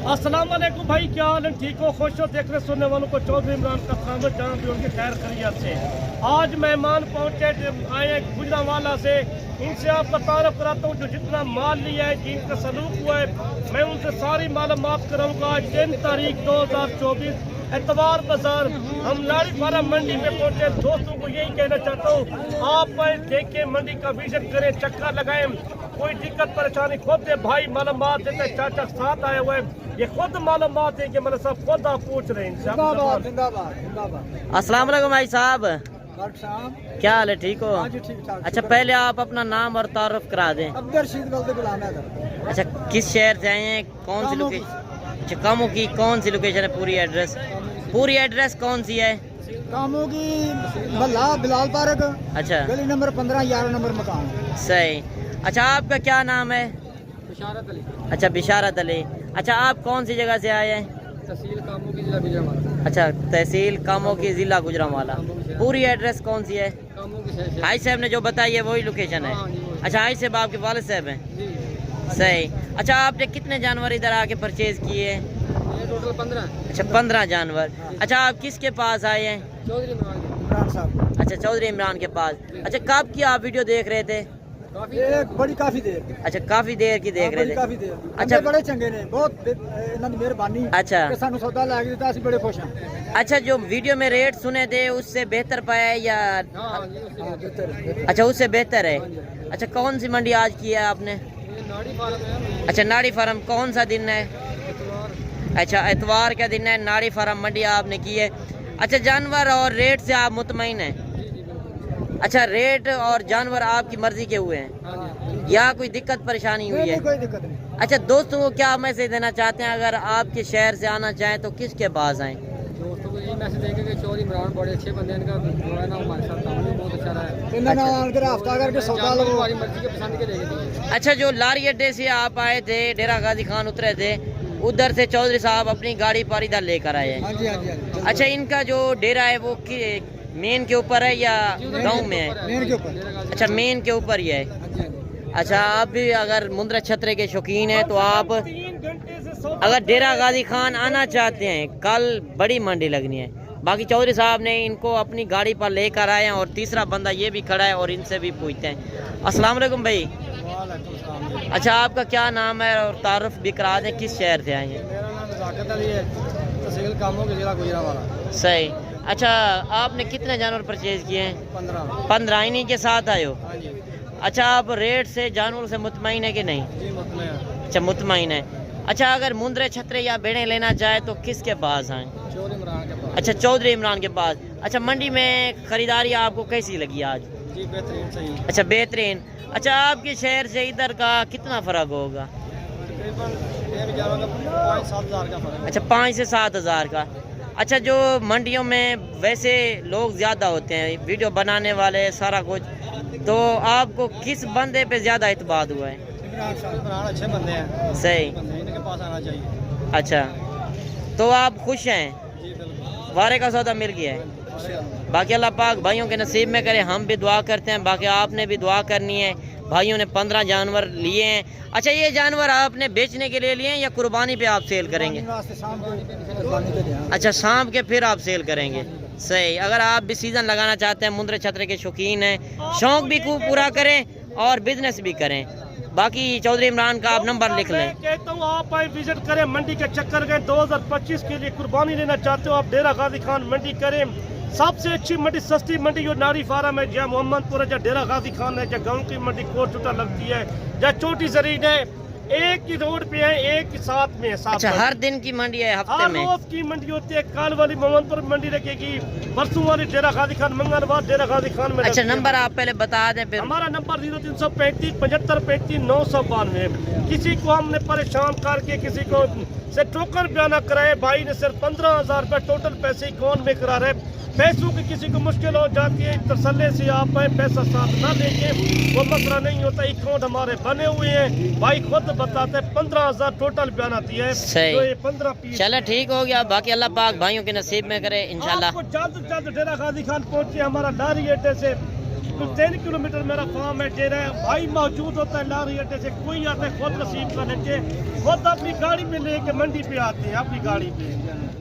अस्सलाम वालेकुम भाई, क्या हाल है? ठीक हो, खुश हो? देखने सुनने वालों को चौधरी इमरान का सलाम, जहाँ भी उनकी खैर खैरियत से। आज मेहमान पहुंचे आए गुजरांवाला से, इनसे आपका तारफ कराता हूँ। जो जितना माल लिया है, जिनका सलूक हुआ है, मैं उनसे सारी मालूमात कराऊंगा। आज 3 तारीख 2024 एतवार बाजार हम लाड़ी फार्म मंडी में पहुंचे। दोस्तों को यही कहना चाहता हूँ, आप देखें, मंडी का विजिट करें, चक्कर लगाएं, कोई दिक्कत परेशानी खुद दे भाई मालूमात देते। चाचा साथ आए हुए, ये खुद मालूमात है कि मतलब सब खुद आप पूछ रहे हैं। अस्सलाम वालेकुम भाई साहब, क्या हाल है? ठीक हो? अच्छा, पहले आप अपना नाम और तारुफ करा दें। अच्छा, किस शहर से आए हैं? कौन सी लोकेशन? अच्छा, कामों की कौन सी लोकेशन है? पूरी एड्रेस कौन सी है? कामों की बिलाल पार्क। अच्छा, गली नंबर 15, 11 नंबर मकान। सही। अच्छा, आपका क्या नाम है? बिशारत अली। अच्छा, बिशारत अली। अच्छा, आप कौन सी जगह से आए हैं? तहसील कामों की, जिला गुजरांवाला। अच्छा, तहसील कामों की, जिला गुजरांवाला। पूरी एड्रेस कौन सी है? कामों की हाई साहब ने जो बताई है वही लोकेशन है। अच्छा, हाई साहब आपके वालिद साहब हैं? सही। अच्छा, आपने कितने जानवर इधर आके परचेज किए हैं? ये टोटल 15। अच्छा, 15 जानवर। अच्छा, आप किसके पास आए हैं? चौधरी इमरान साहब। अच्छा, चौधरी इमरान के पास। अच्छा, कब की आप वीडियो देख रहे थे? काफी देर। अच्छा, काफी देर की देख रहे थे। काफी देर। अच्छा, बड़े चंगे ने, बहुत इन्हां दी मेहरबानी। अच्छा, सानू सौदा ला के दिता, ਅਸੀਂ बड़े खुश हैं। अच्छा, जो वीडियो में रेट सुने थे उससे बेहतर पाया है या? अच्छा, उससे बेहतर है। अच्छा, कौन सी मंडी आज की है आपने? अच्छा, नाड़ी फार्म। कौन सा दिन है? अच्छा, एतवार का दिन है। नाड़ी फार्म मंडी आपने की है। अच्छा, जानवर और रेट से आप मुतमईन हैं? अच्छा, रेट और जानवर आपकी मर्जी के हुए हैं या कोई दिक्कत परेशानी हुई है? कोई दिक्कत नहीं। अच्छा, दोस्तों को क्या मैसेज देना चाहते हैं? अगर आपके शहर से आना चाहें तो किसके पास आएँ? दोस्तों को यही मैसेज देंगे कि चौधरी इमरान बड़े अच्छे बंदे हैं, इनका जो है ना हमारे साथ काम भी बहुत अच्छा रहा है। इन्होंने आकर हफ्ता करके सौदा लो, हमारी मर्जी के पसंद के लेके। अच्छा, जो लारी अड्डे से आप आए थे, डेरा गाजी खान उतरे थे, उधर से चौधरी साहब अपनी गाड़ी पर इधर लेकर आए हैं। हाँ जी। अच्छा, इनका जो डेरा है वो मेन के ऊपर है या गांव में है? मेन के ऊपर। अच्छा, मेन के ऊपर ही है। अच्छा, आप भी अगर मुंद्रा छतरे के शौकीन हैं तो आप 3 घंटे से अगर डेरा गाजी खान आना चाहते हैं, कल बड़ी मंडी लगनी है। बाकी चौधरी साहब ने इनको अपनी गाड़ी पर लेकर आए हैं और तीसरा बंदा ये भी खड़ा है और इनसे भी पूछते हैं। अस्सलाम वालेकुम भाई। अच्छा, आपका क्या नाम है और तारुफ भी करा दें, किस शहर से आए हैं? मेरा नाम नज़ाकत अली है, तहसील कामों के, जिला गुजरांवाला। सही। अच्छा, आपने कितने जानवर परचेज किए हैं? 15। इन्हीं के साथ आए हो? हाँ जी। अच्छा, आप रेट से जानवर से मुतमईन है कि नहीं? जी, मुतमईन। अच्छा, मुतमईन है। अच्छा, अगर मुंद्रे छतरे या बेड़े लेना चाहे तो किसके पास आए? चौधरी इमरान के पास। अच्छा, चौधरी इमरान के पास। अच्छा, मंडी में खरीदारी आपको कैसी लगी आज? जी, बेहतरीन, सही। अच्छा, बेहतरीन। अच्छा, आपके शहर से इधर का कितना फ़र्क होगा? तकरीबन 5-7 हज़ार का फर्क। अच्छा, 5 से 7 हज़ार का। अच्छा, जो मंडियों में वैसे लोग ज़्यादा होते हैं, वीडियो बनाने वाले, सारा कुछ, तो आपको किस बंदे पे ज़्यादा इत्बाद हुआ है? इमरान अच्छे बंदे हैं। सही। इनके पास आना चाहिए। अच्छा, तो आप खुश हैं? जी, बिल्कुल। वारे का सौदा मिल गया है। बाकी अल्लाह पाक भाइयों के नसीब में करे, हम भी दुआ करते हैं। बाकी आपने भी दुआ करनी है। भाइयों ने 15 जानवर लिए हैं। अच्छा, ये जानवर आपने बेचने के लिए लिए हैं या कुर्बानी पे आप सेल करेंगे? अच्छा, शाम के फिर आप सेल करेंगे। सही। अगर आप भी सीज़न लगाना चाहते हैं, मुंद्रे छतरे के शौकीन हैं, शौक भी पूरा करें और बिजनेस भी करें, बाकी चौधरी इमरान का आप नंबर लिख लें। कहता हूँ, आप आए विजिट करें, मंडी के चक्कर गए। 2025 के लिए कुर्बानी लेना चाहते हो, आप डेरा गाजी खान मंडी करें। सबसे अच्छी मंडी, सस्ती मंडी जो नाड़ी फार्म है, जहाँ मोहम्मदपुर है, जहाँ डेरा गाजी खान है, जहाँ गाँव की मंडी कोट छुटा लगती है, जहाँ छोटी जरीन है, एक ही रोड पे है, एक ही साथ में है। अच्छा, हर दिन की मंडी है? हफ्ते हर में? रोज की मंडी होती है। कल वाली मोहम्मदपुर मंडी लगेगी, परसों वाली डेरा गाजी खान, मंगलवार डेरा गाजी खान में। अच्छा, नंबर आप पहले बता दें फिर। हमारा नंबर 0335 75 35 992। किसी को हमने परेशान करके किसी को से टोकन बयाना कराए, भाई ने सिर्फ 15,000 रुपये टोटल पैसे अकाउंट में करा रहे। पैसों की किसी को मुश्किल हो जाती है, तसल्ली से आप आए, पैसा साथ ना लेके, वो मसला नहीं होता। अकाउंट हमारे बने हुए हैं, भाई खुद बताते हैं। 15,000 टोटल बयाना दिया है। सही। तो ये 15 पीस। चलो, ठीक हो गया। बाकी अल्लाह पाक भाइयों के नसीब में करे इंशाल्लाह। आपको जल्द से जल्द डेरा गाजी खान पहुंचे, हमारा लारी अड्डे से 3 किलोमीटर मेरा फार्म है डेरा है। भाई मौजूद होता है लारी अड्डे से, कोई आता है खुद नसीब का लेके, खुद अपनी गाड़ी पे लेके मंडी पे आते हैं, अपनी गाड़ी पे।